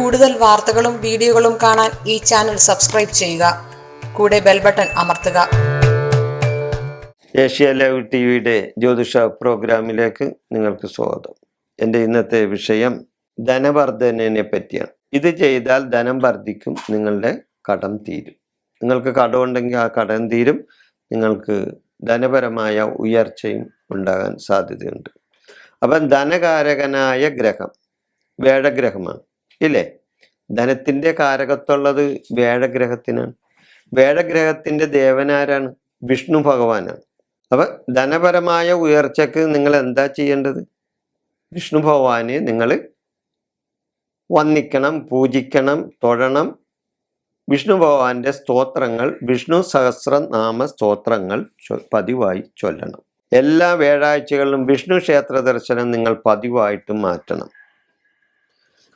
കൂടുതൽ വാർത്തകളും വീഡിയോകളും കാണാൻ ഈ ചാനൽ സബ്സ്ക്രൈബ് ചെയ്യുക. കൂടെ ബെൽ ബട്ടൺ അമർത്തുക. ഏഷ്യ ലൈവ് ടിവിയുടെ ജ്യോതിഷ പ്രോഗ്രാമിലേക്ക് നിങ്ങൾക്ക് സ്വാഗതം. എൻ്റെ ഇന്നത്തെ വിഷയം ധനവർദ്ധനയെ പറ്റിയാണ്. ഇത് ചെയ്താൽ ധനം വർദ്ധിക്കും, നിങ്ങളുടെ കടം തീരും. നിങ്ങൾക്ക് കടമുണ്ടെങ്കിൽ ആ കടം തീരും, നിങ്ങൾക്ക് ധനപരമായ ഉയർച്ചയും ഉണ്ടാകാൻ സാധ്യതയുണ്ട്. അപ്പം ധനകാരകനായ ഗ്രഹം വേഴഗ്രഹമാണ് ഇല്ലേ? ധനത്തിൻ്റെ കാരകത്തുള്ളത് വേഴഗ്രഹത്തിനാണ്. വേഴഗ്രഹത്തിൻ്റെ ദേവനാരാണ്? വിഷ്ണു ഭഗവാനാണ്. അപ്പം ധനപരമായ ഉയർച്ചക്ക് നിങ്ങൾ എന്താ ചെയ്യേണ്ടത്? വിഷ്ണു ഭഗവാനെ നിങ്ങൾ വന്ദിക്കണം, പൂജിക്കണം, തൊഴണം. വിഷ്ണു ഭഗവാന്റെ സ്തോത്രങ്ങൾ, വിഷ്ണു സഹസ്രനാമ സ്തോത്രങ്ങൾ പതിവായി ചൊല്ലണം. എല്ലാ വ്യാഴാഴ്ചകളിലും വിഷ്ണു ക്ഷേത്ര ദർശനം നിങ്ങൾ പതിവായിട്ട് മാറ്റണം.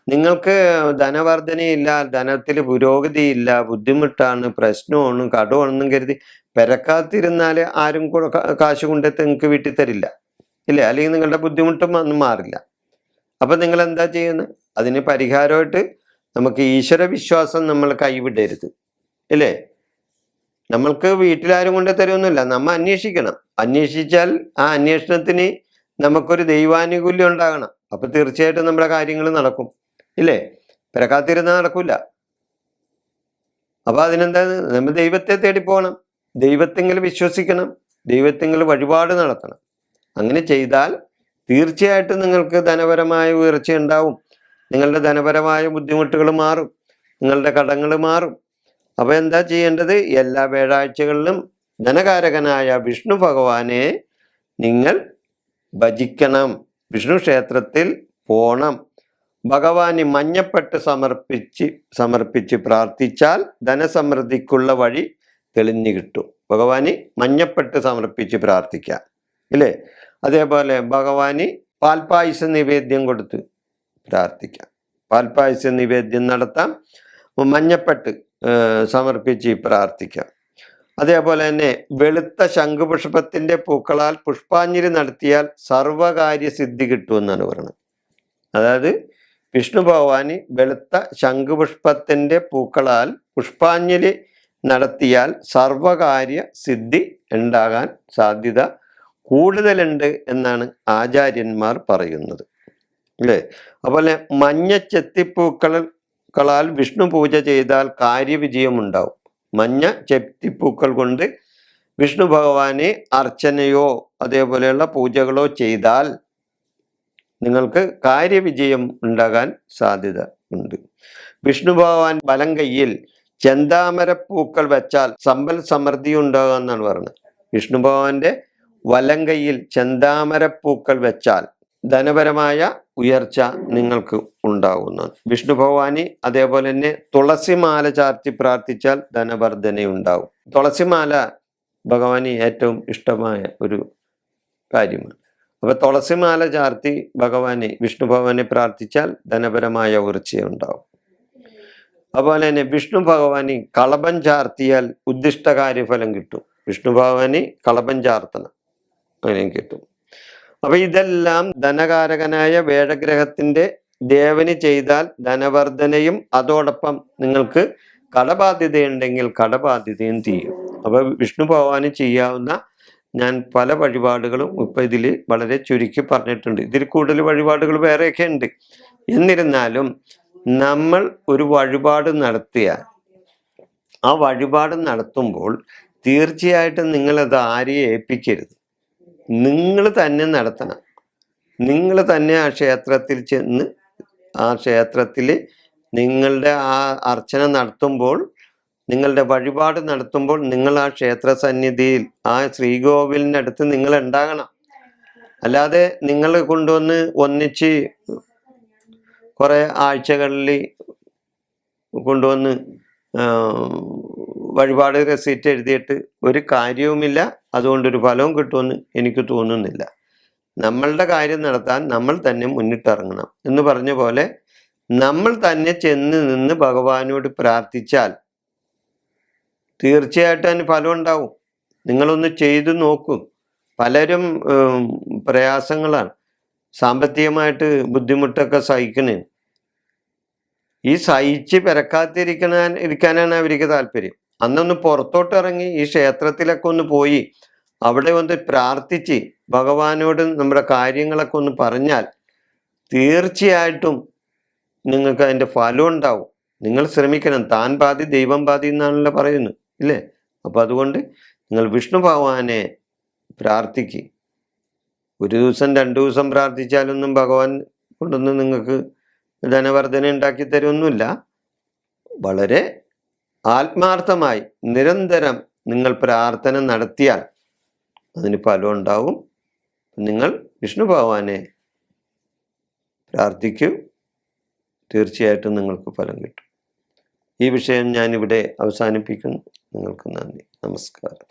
നിങ്ങൾക്ക് ധനവർദ്ധനയില്ല, ധനത്തിൽ പുരോഗതിയില്ല, ബുദ്ധിമുട്ടാണ്, പ്രശ്നമാണ്, കടമാണെന്നും കരുതി പെരക്കാത്തിരുന്നാൽ ആരും കാശ് കൊണ്ടെത്തി നിങ്ങൾക്ക് വീട്ടിൽ തരില്ല ഇല്ലേ? അല്ലെങ്കിൽ നിങ്ങളുടെ ബുദ്ധിമുട്ടും ഒന്നും മാറില്ല. അപ്പം നിങ്ങൾ എന്താ ചെയ്യുന്നത്? അതിന് പരിഹാരമായിട്ട് നമുക്ക് ഈശ്വര വിശ്വാസം നമ്മൾ കൈവിടരുത് ഇല്ലേ? നമ്മൾക്ക് വീട്ടിലാരും കൊണ്ട് തരുമൊന്നുമില്ല, നമ്മൾ അന്വേഷിക്കണം. അന്വേഷിച്ചാൽ ആ അന്വേഷണത്തിന് നമുക്കൊരു ദൈവാനുകൂല്യം ഉണ്ടാകണം. അപ്പം തീർച്ചയായിട്ടും നമ്മുടെ കാര്യങ്ങൾ നടക്കും ഇല്ലേ? പിറക്കാത്തിരുന്നാൽ നടക്കില്ല. അപ്പം അതിനെന്താ? നമ്മൾ ദൈവത്തെ തേടി പോകണം, ദൈവത്തെങ്കിൽ വിശ്വസിക്കണം, ദൈവത്തെങ്കിൽ വഴിപാട് നടത്തണം. അങ്ങനെ ചെയ്താൽ തീർച്ചയായിട്ടും നിങ്ങൾക്ക് ധനപരമായ ഉയർച്ച ഉണ്ടാവും. നിങ്ങളുടെ ധനപരമായ ബുദ്ധിമുട്ടുകൾ മാറും, നിങ്ങളുടെ കടങ്ങൾ മാറും. അപ്പോൾ എന്താ ചെയ്യേണ്ടത്? എല്ലാ വ്യാഴാഴ്ചകളിലും ധനകാരകനായ വിഷ്ണു ഭഗവാനെ നിങ്ങൾ ഭജിക്കണം, വിഷ്ണു ക്ഷേത്രത്തിൽ പോകണം. ഭഗവാന് മഞ്ഞപ്പെട്ട് സമർപ്പിച്ച് പ്രാർത്ഥിച്ചാൽ ധനസമൃദ്ധിക്കുള്ള വഴി തെളിഞ്ഞു കിട്ടും. ഭഗവാന് മഞ്ഞപ്പെട്ട് സമർപ്പിച്ച് പ്രാർത്ഥിക്കാം ഇല്ലേ? അതേപോലെ ഭഗവാന് പാൽപ്പായസ നിവേദ്യം കൊടുത്ത് പ്രാർത്ഥിക്കാം. പാൽപ്പായസ നിവേദ്യം നടത്താം, മഞ്ഞപ്പെട്ട് സമർപ്പിച്ച് പ്രാർത്ഥിക്കാം. അതേപോലെ തന്നെ വെളുത്ത ശംഖുപുഷ്പത്തിൻ്റെ പൂക്കളാൽ പുഷ്പാഞ്ജലി നടത്തിയാൽ സർവകാര്യ സിദ്ധി കിട്ടുമെന്നാണ് പറയുന്നത്. അതായത് വിഷ്ണു ഭഗവാന് വെളുത്ത ശംഖുപുഷ്പത്തിൻ്റെ പൂക്കളാൽ പുഷ്പാഞ്ജലി നടത്തിയാൽ സർവകാര്യ സിദ്ധി ഉണ്ടാകാൻ സാധ്യത കൂടുതലുണ്ട് എന്നാണ് ആചാര്യന്മാർ പറയുന്നത് അല്ലേ? അതുപോലെ മഞ്ഞ ചെത്തിപ്പൂക്കളാൽ വിഷ്ണു പൂജ ചെയ്താൽ കാര്യവിജയം ഉണ്ടാവും. മഞ്ഞ ചെത്തിപ്പൂക്കൾ കൊണ്ട് വിഷ്ണു ഭഗവാനെ അർച്ചനയോ അതേപോലെയുള്ള പൂജകളോ ചെയ്താൽ നിങ്ങൾക്ക് കാര്യവിജയം ഉണ്ടാകാൻ സാധ്യത ഉണ്ട്. വിഷ്ണു ഭഗവാൻ വലം കൈയിൽ ചെന്താമരപ്പൂക്കൾ വെച്ചാൽ സമ്പൽ സമൃദ്ധി ഉണ്ടാകുക എന്നാണ് പറയുന്നത്. വിഷ്ണു ഭഗവാന്റെ വലം കൈയിൽ ചെന്താമരപ്പൂക്കൾ വെച്ചാൽ ധനപരമായ ഉയർച്ച നിങ്ങൾക്ക് ഉണ്ടാകുന്നതാണ്. വിഷ്ണു ഭഗവാന് അതേപോലെ തന്നെ തുളസിമാല ചാർത്തി പ്രാർത്ഥിച്ചാൽ ധനവർദ്ധന ഉണ്ടാവും. തുളസിമാല ഭഗവാന് ഏറ്റവും ഇഷ്ടമായ ഒരു കാര്യമാണ്. അപ്പോൾ തുളസിമാല ചാർത്തി ഭഗവാനെ വിഷ്ണു ഭഗവാനെ പ്രാർത്ഥിച്ചാൽ ധനപരമായ ഉയർച്ചയുണ്ടാവും. അതുപോലെ തന്നെ വിഷ്ണു ഭഗവാന് കളഭം ചാർത്തിയാൽ ഉദ്ദിഷ്ട കാര്യഫലം കിട്ടും. വിഷ്ണു ഭഗവാന് കളഭം ചാർത്തണം, അങ്ങനെ കിട്ടും. അപ്പൊ ഇതെല്ലാം ധനകാരകനായ വേഴഗ്രഹത്തിന്റെ ദേവന് ചെയ്താൽ ധനവർദ്ധനയും അതോടൊപ്പം നിങ്ങൾക്ക് കടബാധ്യതയുണ്ടെങ്കിൽ കടബാധ്യതയും തീരും. അപ്പൊ വിഷ്ണു ഭഗവാന് ചെയ്യാവുന്ന ഞാൻ പല വഴിപാടുകളും ഇപ്പം ഇതിൽ വളരെ ചുരുക്കി പറഞ്ഞിട്ടുണ്ട്. ഇതിൽ കൂടുതൽ വഴിപാടുകൾ വേറെയൊക്കെ ഉണ്ട്. എന്നിരുന്നാലും നമ്മൾ ഒരു വഴിപാട് നടത്തിയാൽ ആ വഴിപാട് നടത്തുമ്പോൾ തീർച്ചയായിട്ടും നിങ്ങളത് ആരെയും ഏൽപ്പിക്കരുത്, നിങ്ങൾ തന്നെ നടത്തണം. നിങ്ങൾ തന്നെ ആ ക്ഷേത്രത്തിൽ ചെന്ന് ആ ക്ഷേത്രത്തിൽ നിങ്ങളുടെ ആ അർച്ചന നടത്തുമ്പോൾ, നിങ്ങളുടെ വഴിപാട് നടത്തുമ്പോൾ നിങ്ങൾ ആ ക്ഷേത്ര സന്നിധിയിൽ ആ ശ്രീകോവിലിനടുത്ത് നിങ്ങൾ ഉണ്ടാകണം. അല്ലാതെ നിങ്ങൾ കൊണ്ടുവന്ന് ഒന്നിച്ച് കുറേ ആഴ്ചകളിൽ കൊണ്ടുവന്ന് വഴിപാട് റെസീറ്റ് എഴുതിയിട്ട് ഒരു കാര്യവുമില്ല, അതുകൊണ്ടൊരു ഫലവും കിട്ടുമെന്ന് എനിക്ക് തോന്നുന്നില്ല. നമ്മളുടെ കാര്യം നടത്താൻ നമ്മൾ തന്നെ മുന്നിട്ടിറങ്ങണം എന്ന് പറഞ്ഞ പോലെ നമ്മൾ തന്നെ ചെന്ന് നിന്ന് ഭഗവാനോട് പ്രാർത്ഥിച്ചാൽ തീർച്ചയായിട്ടും അതിന് ഫലം ഉണ്ടാവും. നിങ്ങളൊന്ന് ചെയ്തു നോക്കൂ. പലരും പ്രയാസങ്ങളാണ്, സാമ്പത്തികമായിട്ട് ബുദ്ധിമുട്ടൊക്കെ സഹിക്കണേ. ഈ സഹിച്ച് ഇരിക്കാനാണ് അവർക്ക് താല്പര്യം. അന്നൊന്ന് പുറത്തോട്ട് ഇറങ്ങി ഈ ക്ഷേത്രത്തിലൊക്കെ ഒന്ന് പോയി അവിടെ ഒന്ന് പ്രാർത്ഥിച്ച് ഭഗവാനോട് നമ്മുടെ കാര്യങ്ങളൊക്കെ ഒന്ന് പറഞ്ഞാൽ തീർച്ചയായിട്ടും നിങ്ങൾക്ക് അതിൻ്റെ ഫലം ഉണ്ടാവും. നിങ്ങൾ ശ്രമിക്കണം. താൻ പാതി ദൈവം പാതി എന്നാണല്ലോ പറയുന്നത്, ഇല്ലേ? അപ്പം അതുകൊണ്ട് നിങ്ങൾ വിഷ്ണു ഭഗവാനെ പ്രാർത്ഥിക്കുക. ഒരു ദിവസം 2 ദിവസം പ്രാർത്ഥിച്ചാലൊന്നും ഭഗവാൻ കൊണ്ടൊന്നും നിങ്ങൾക്ക് ധനവർദ്ധന ഉണ്ടാക്കി തരുമൊന്നുമില്ല. വളരെ ആത്മാർത്ഥമായി നിരന്തരം നിങ്ങൾ പ്രാർത്ഥന നടത്തിയാൽ അതിന് ഫലം ഉണ്ടാവും. നിങ്ങൾ വിഷ്ണു ഭഗവാനെ പ്രാർത്ഥിക്കൂ, തീർച്ചയായിട്ടും നിങ്ങൾക്ക് ഫലം കിട്ടും. ഈ വിഷയം ഞാനിവിടെ അവസാനിപ്പിക്കുന്നു. നിങ്ങൾക്ക് നന്ദി, നമസ്കാരം.